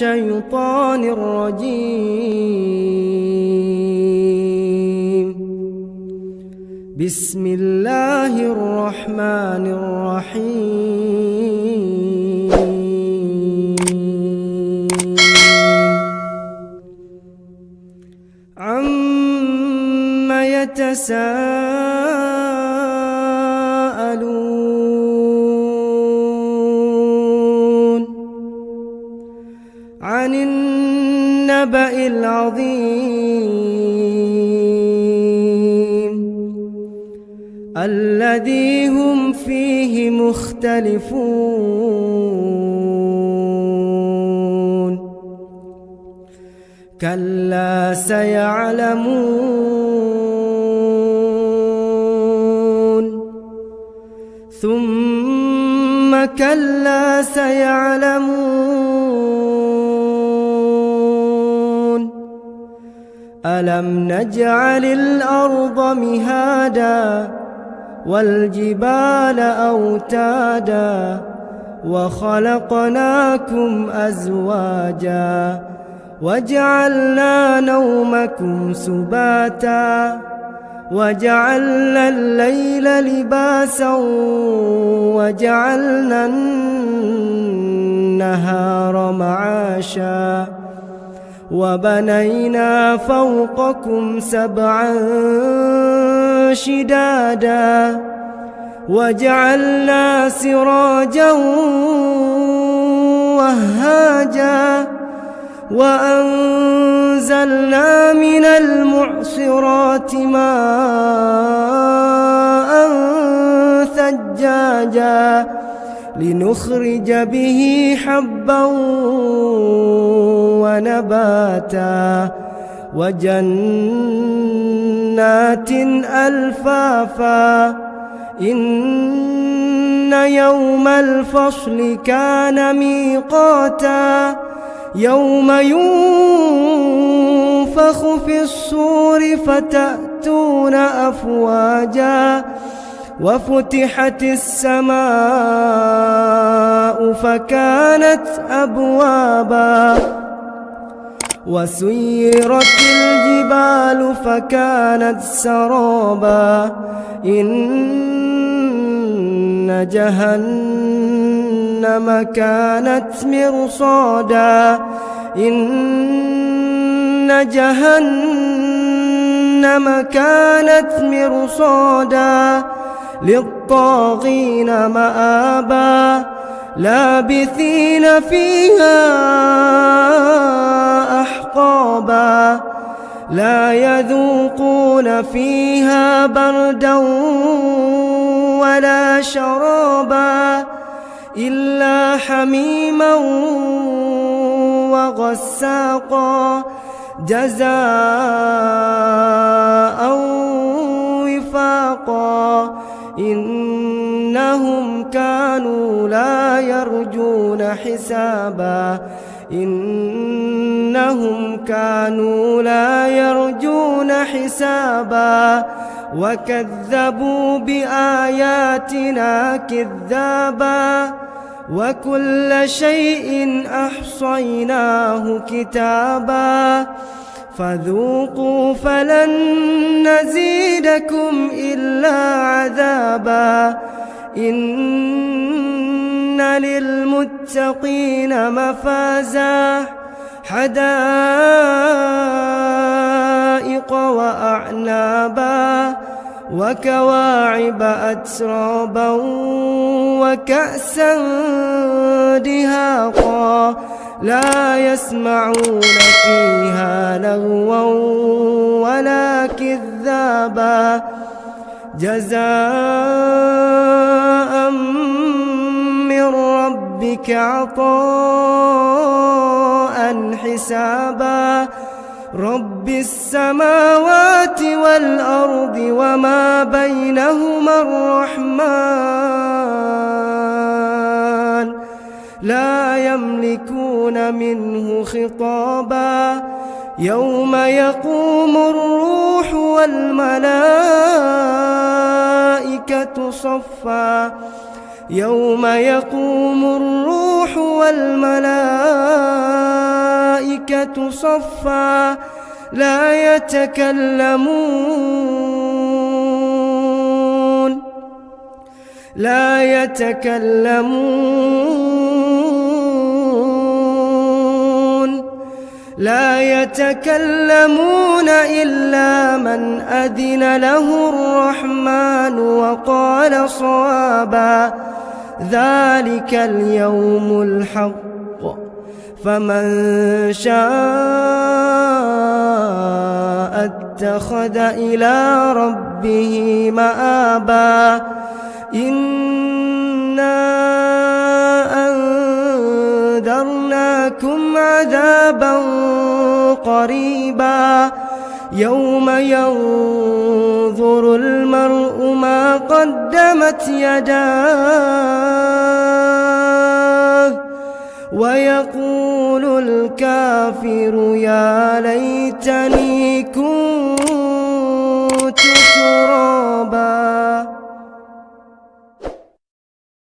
الشيطان الرجيم. بسم الله الرحمن الرحيم. عم يتساءلون عن النبأ العظيم الذي هم فيه مختلفون. كلا سيعلمون ثم كلا سيعلمون. ألم نجعل الأرض مهادا والجبال أوتادا وخلقناكم أزواجا وجعلنا نومكم سباتا وجعلنا الليل لباسا وجعلنا النهار معاشا وبنينا فوقكم سبعا شدادا وجعلنا سراجا وهاجا وأنزلنا من المعصرات ماء ثجاجا لنخرج به حبا ونباتا وجنات ألفافا. إن يوم الفصل كان ميقاتا يوم ينفخ في الصور فتأتون أفواجا وفتحت السماء فكانت أبوابا وسيرت الجبال فكانت سرابا. إن جهنم كانت مرصادا. إن جهنم كانت مرصادا للطاغين مآبا لابثين فيها أحقابا لا يذوقون فيها بردا ولا شرابا إلا حميما وغساقا جزاء وفاقا. إنهم كانوا لا يرجون حسابا. إنهم كانوا لا يرجون حسابا وكذبوا بآياتنا كذابا وكل شيء أحصيناه كتابا فذوقوا فلن نزيدكم إلا عذابا. إن للمتقين مفازا حدائق وأعنابا وكواعب أترابا وكأسا دهاقا لا يسمعون فيها لغوا ولا كذابا جزاء من ربك عطاء حسابا. رب السماوات والأرض وما بينهما الرحمن لا يملكون منه خطابا. يوم يقوم الروح والملائكة صفا يوم يقوم الروح والملائكة صفا لا يتكلمون إلا من أذن له الرحمن وقال صوابا ذلك اليوم الحق فمن شاء اتخذ إلى ربه مآبا إنا أنذرناكم عذابا قريبا يوم ينظر المرء ما قدمت يداه ويقول الكافر يا ليتني كنت